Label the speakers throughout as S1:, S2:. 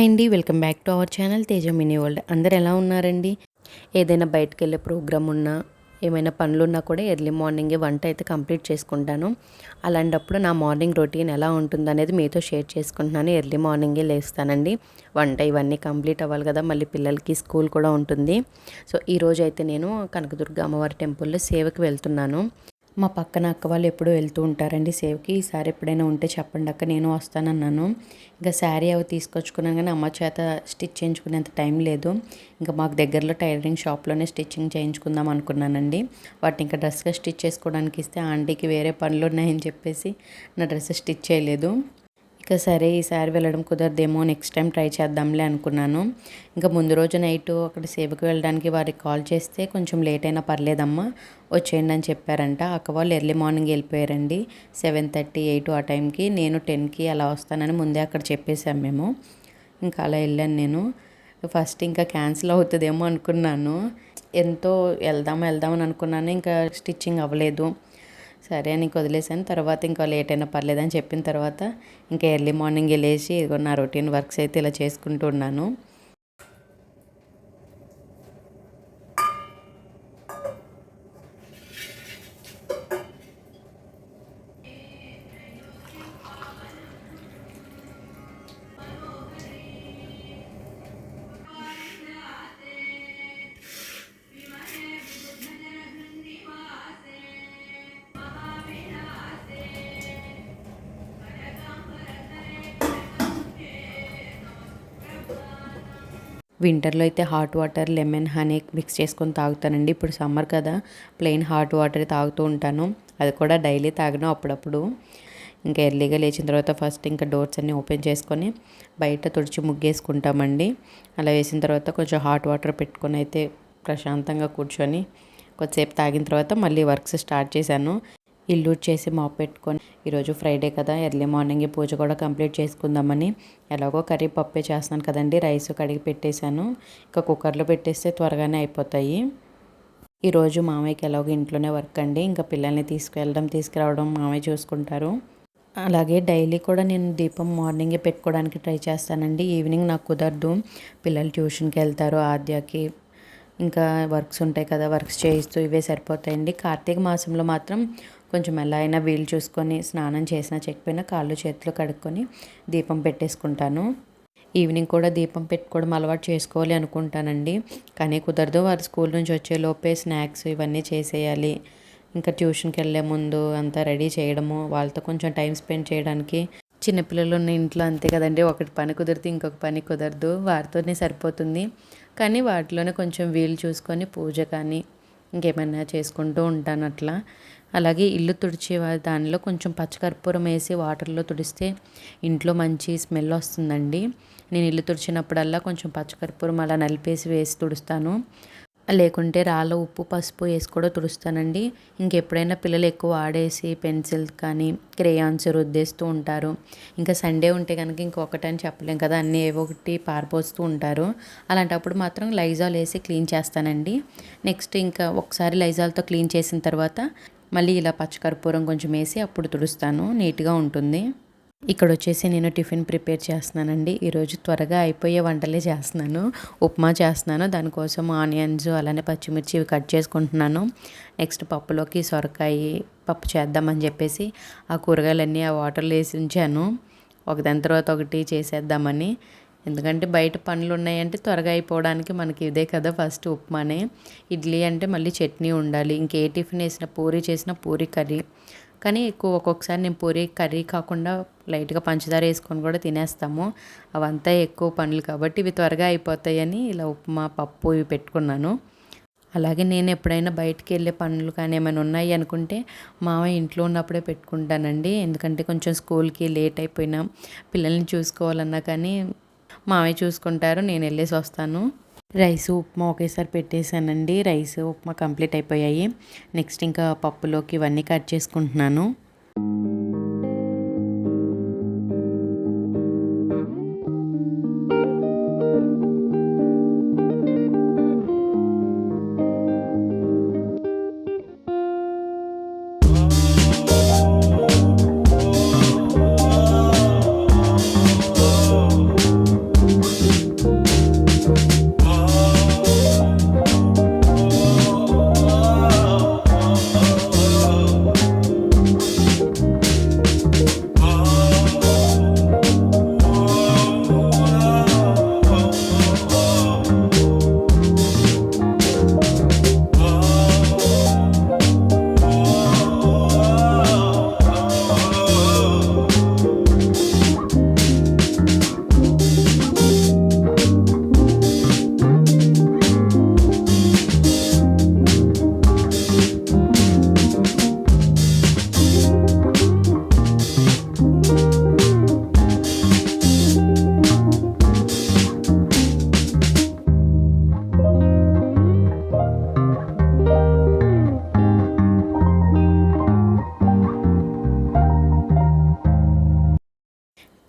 S1: అండి, welcome back to our channel Teja mini world. అందరు ఎలా ఉన్నారండి? ఏదైనా బయటకు వెళ్ళే ప్రోగ్రామ్ ఉన్నా, ఏమైనా పనులున్నా కూడా ఎర్లీ మార్నింగే వంట అయితే కంప్లీట్ చేసుకుంటాను. అలాంటప్పుడు నా మార్నింగ్ రొటీన్ ఎలా ఉంటుందనేది మీతో షేర్ చేసుకుంటున్నాను. ఎర్లీ మార్నింగే లేస్తానండి. వంట ఇవన్నీ కంప్లీట్ అవ్వాలి కదా, మళ్ళీ పిల్లలకి స్కూల్ కూడా ఉంటుంది. సో ఈరోజు అయితే నేను కనకదుర్గ అమ్మవారి టెంపుల్లో సేవకి వెళ్తున్నాను. మా పక్కన అక్క వాళ్ళు ఎప్పుడూ వెళ్తూ ఉంటారండి సేవకి. ఈసారి ఎప్పుడైనా ఉంటే చెప్పండి అక్క, నేను వస్తానన్నాను. ఇంకా శారీ అవి తీసుకొచ్చుకున్నాను, కానీ అమ్మ చేత స్టిచ్ చేయించుకునేంత టైం లేదు. ఇంకా మాకు దగ్గరలో టైలరింగ్ షాప్లోనే స్టిచ్చింగ్ చేయించుకుందాం అనుకున్నానండి. వాటిని ఇంకా డ్రెస్గా స్టిచ్ చేసుకోవడానికి ఇస్తే ఆంటీకి వేరే పనులు ఉన్నాయని చెప్పేసి నా డ్రెస్ స్టిచ్ చేయలేదు. ఇక సరే ఈసారి వెళ్ళడం కుదరదేమో, నెక్స్ట్ టైం ట్రై చేద్దాంలే అనుకున్నాను. ఇంకా ముందు రోజు నైట్ అక్కడ సేవకు వెళ్ళడానికి వారికి కాల్ చేస్తే కొంచెం లేట్ అయినా పర్లేదమ్మా వచ్చేయండి అని చెప్పారంట. అక్క వాళ్ళు ఎర్లీ మార్నింగ్ వెళ్ళిపోయారండి. 7:30, 8 ఆ టైంకి. నేను 10కి అలా వస్తానని ముందే అక్కడ చెప్పేశాం మేము. ఇంకా అలా వెళ్ళాను నేను. ఫస్ట్ ఇంకా క్యాన్సిల్ అవుతుందేమో అనుకున్నాను. ఎంతో వెళ్దామని అనుకున్నాను. ఇంకా స్టిచ్చింగ్ అవ్వలేదు. సరే అని వదిలేసాను. తర్వాత ఇంకా లేట్ అయినా పర్లేదని చెప్పిన తర్వాత ఇంకా ఎర్లీ మార్నింగ్ వెళ్ళేసి ఇదిగో నా రొటీన్ వర్క్స్ అయితే ఇలా చేసుకుంటూ ఉన్నాను. వింటర్లో అయితే hot water, lemon, honey mix చేసుకొని తాగుతానండి. ఇప్పుడు సమ్మర్ కదా, ప్లెయిన్ హాట్ వాటర్ తాగుతూ ఉంటాను. అది కూడా డైలీ తాగను, అప్పుడప్పుడు. ఇంకా ఎర్లీగా లేచిన తర్వాత ఫస్ట్ ఇంకా డోర్స్ అన్నీ ఓపెన్ చేసుకొని బయట తుడిచి ముగ్గేసుకుంటామండి. అలా వేసిన తర్వాత కొంచెం హాట్ వాటర్ పెట్టుకొని అయితే ప్రశాంతంగా కూర్చొని కొద్దిసేపు తాగిన తర్వాత మళ్ళీ వర్క్స్ స్టార్ట్ చేశాను. ఇల్లు చేసి మాప్ పెట్టుకొని ఈరోజు ఫ్రైడే కదా, ఎర్లీ మార్నింగ్ పూజ కూడా కంప్లీట్ చేసుకుందామని ఎలాగో కర్రీ పప్పే చేస్తున్నాను కదండి, రైస్ కడిగి పెట్టేశాను. ఇంకా కుక్కర్లో పెట్టేస్తే త్వరగానే అయిపోతాయి. ఈరోజు మామయ్యకి ఎలాగో ఇంట్లోనే వర్క్ అండి. ఇంకా పిల్లల్ని తీసుకురావడం మామయ్య చూసుకుంటారు. అలాగే డైలీ కూడా నేను దీపం మార్నింగే పెట్టుకోవడానికి ట్రై చేస్తానండి. ఈవినింగ్ నాకు కుదరదు, పిల్లలు ట్యూషన్కి వెళ్తారు. ఆద్యకి ఇంకా వర్క్స్ ఉంటాయి కదా, వర్క్స్ చేయిస్తూ ఇవే సరిపోతాయండి. కార్తీక మాసంలో మాత్రం కొంచెం ఎలా అయినా వీలు చూసుకొని స్నానం చేసినా చెక్కిపోయినా కాళ్ళు చేతులు కడుక్కొని దీపం పెట్టేసుకుంటాను. ఈవినింగ్ కూడా దీపం పెట్టుకోవడం అలవాటు చేసుకోవాలి అనుకుంటానండి, కానీ కుదరదు. వారు స్కూల్ నుంచి వచ్చే లోపే స్నాక్స్ ఇవన్నీ చేసేయాలి. ఇంకా ట్యూషన్కి వెళ్ళే ముందు అంతా రెడీ చేయడము, వాళ్ళతో కొంచెం టైం స్పెండ్ చేయడానికి. చిన్నపిల్లలు ఉన్న ఇంట్లో అంతే కదండి, ఒకటి పని కుదిరితే ఇంకొక పని కుదరదు, వారితోనే సరిపోతుంది. కానీ వాటిలోనే కొంచెం వీలు చూసుకొని పూజ కానీ ఇంకేమైనా చేసుకుంటూ ఉంటాను అట్లా. అలాగే ఇల్లు తుడిచే దానిలో కొంచెం పచ్చకర్పూరం వేసి వాటర్లో తుడిస్తే ఇంట్లో మంచి స్మెల్ వస్తుందండి. నేను ఇల్లు తుడిచినప్పుడల్లా కొంచెం పచ్చకర్పూరం అలా నలిపేసి వేసి తుడుస్తాను. లేకుంటే రాళ్ళ ఉప్పు, పసుపు వేసి కూడా తుడుస్తానండి. ఇంకెప్పుడైనా పిల్లలు ఎక్కువ ఆడేసి పెన్సిల్ కానీ క్రేయాన్స్ రుద్దేస్తూ ఉంటారు. ఇంకా సండే ఉంటే కనుక ఇంకొకటని చెప్పలేం కదా, అన్నీ ఏవో ఒకటి పారిపోస్తూ ఉంటారు. అలాంటప్పుడు మాత్రం లైజాల్ వేసి క్లీన్ చేస్తానండి. నెక్స్ట్ ఇంకా ఒకసారి లైజాల్తో క్లీన్ చేసిన తర్వాత మళ్ళీ ఇలా పచ్చకర్పూరం కొంచెం వేసి అప్పుడు తుడుస్తాను, నీట్గా ఉంటుంది. ఇక్కడ వచ్చేసి నేను టిఫిన్ ప్రిపేర్ చేస్తున్నానండి. ఈరోజు త్వరగా అయిపోయే వంటలే చేస్తున్నాను. ఉప్మా చేస్తున్నాను, దానికోసం ఆనియన్స్ అలానే పచ్చిమిర్చి ఇవి కట్ చేసుకుంటున్నాను. నెక్స్ట్ పప్పులోకి సొరకాయ పప్పు చేద్దామని చెప్పేసి ఆ కూరగాయలన్నీ ఆ వాటర్లో వేసి ఉంచాను. ఒకదాని తర్వాత ఒకటి చేసేద్దామని. ఎందుకంటే బయట పనులు ఉన్నాయంటే త్వరగా అయిపోవడానికి మనకి ఇదే కదా ఫస్ట్ ఉప్మానే. ఇడ్లీ అంటే మళ్ళీ చట్నీ ఉండాలి. ఇంకే టిఫిన్ వేసినా పూరీ చేసినా పూరీ కర్రీ. కానీ ఒక్కొక్కసారి నేను పూరీ కర్రీ కాకుండా లైట్గా పంచదార వేసుకొని కూడా తినేస్తాము. అవంతా ఎక్కువ పనులు కాబట్టి ఇవి త్వరగా అయిపోతాయని ఇలా ఉప్మా, పప్పు ఇవి పెట్టుకున్నాను. అలాగే నేను ఎప్పుడైనా బయటికి వెళ్ళే పనులు కానీ ఏమైనా ఉన్నాయి అనుకుంటే మామయ్య ఇంట్లో ఉన్నప్పుడే పెట్టుకుంటానండి. ఎందుకంటే కొంచెం స్కూల్కి లేట్ అయిపోయినా పిల్లల్ని చూసుకోవాలన్నా కానీ మామయ్య చూసుకుంటారు, నేను వెళ్ళేసి వస్తాను. రైస్, ఉప్మా ఒకేసారి పెట్టేశానండి. రైస్, ఉప్మా కంప్లీట్ అయిపోయాయి. నెక్స్ట్ ఇంకా పప్పులోకి ఇవన్నీ కట్ చేసుకుంటున్నాను.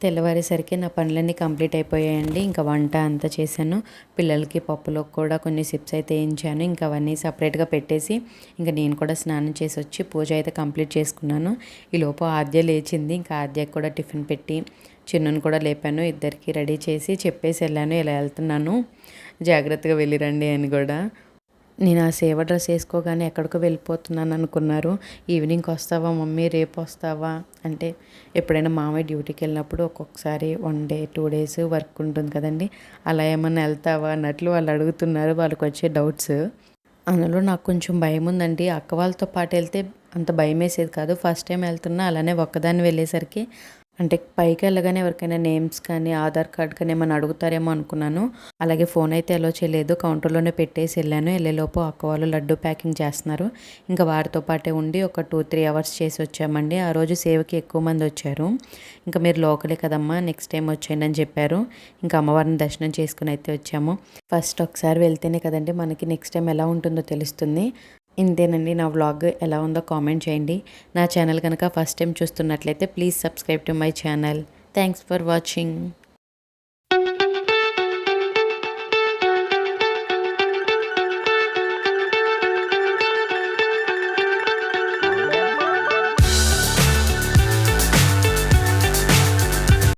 S1: తెల్లవారేసరికి నా పనులన్నీ కంప్లీట్ అయిపోయాయండి. ఇంకా వంట అంతా చేశాను. పిల్లలకి పప్పులో కూడా కొన్ని సిప్స్ అయితే వేయించాను. ఇంకా అవన్నీ సపరేట్గా పెట్టేసి ఇంకా నేను కూడా స్నానం చేసి వచ్చి పూజ అయితే కంప్లీట్ చేసుకున్నాను. ఈలోపు ఆద్య లేచింది. ఇంకా ఆద్యకి కూడా టిఫిన్ పెట్టి చిన్నుని కూడా లేపాను. ఇద్దరికి రెడీ చేసి చెప్పేసి వెళ్ళాను, ఇలా వెళ్తున్నాను, జాగ్రత్తగా వెళ్ళిరండి అని కూడా. నేను ఆ సేవ డ్రెస్ వేసుకోగానే ఎక్కడికో వెళ్ళిపోతున్నాను అనుకున్నారు. ఈవినింగ్కి వస్తావా మమ్మీ, రేపు వస్తావా అంటే, ఎప్పుడైనా మామయ్య డ్యూటీకి వెళ్ళినప్పుడు ఒక్కొక్కసారి 1 డే 2 డేస్ వర్క్ ఉంటుంది కదండి, అలా ఏమన్నా వెళ్తావా అన్నట్లు వాళ్ళు అడుగుతున్నారు. వాళ్ళకి వచ్చే డౌట్స్. అందులో నాకు కొంచెం భయం ఉందండి. అక్క వాళ్ళతో పాటు వెళ్తే అంత భయం వేసేది కాదు. ఫస్ట్ టైం వెళ్తున్నా, అలానే ఒక్కదాన్ని వెళ్ళేసరికి అంటే పైకి వెళ్ళగానే ఎవరికైనా నేమ్స్ కానీ ఆధార్ కార్డ్ కానీ ఏమైనా అడుగుతారేమో అనుకున్నాను. అలాగే ఫోన్ అయితే అలో చేయలేదు, కౌంటర్లోనే పెట్టేసి వెళ్ళాను. వెళ్ళేలోపు అక్క వాళ్ళు లడ్డు ప్యాకింగ్ చేస్తున్నారు. ఇంకా వారితో పాటే ఉండి ఒక 2-3 అవర్స్ చేసి వచ్చామండి. ఆ రోజు సేవకి ఎక్కువ మంది వచ్చారు. ఇంకా మీరు లోకలే కదమ్మా, నెక్స్ట్ టైం వచ్చేయండి అని చెప్పారు. ఇంకా అమ్మవారిని దర్శనం చేసుకుని అయితే వచ్చాము. ఫస్ట్ ఒకసారి వెళ్తేనే కదండి మనకి నెక్స్ట్ టైం ఎలా ఉంటుందో తెలుస్తుంది. ఇంతేనండి, నా వ్లాగ్ ఎలా ఉందో కామెంట్ చేయండి. నా ఛానల్ కనుక ఫస్ట్ టైం చూస్తున్నట్లయితే please subscribe to my channel. Thanks for watching.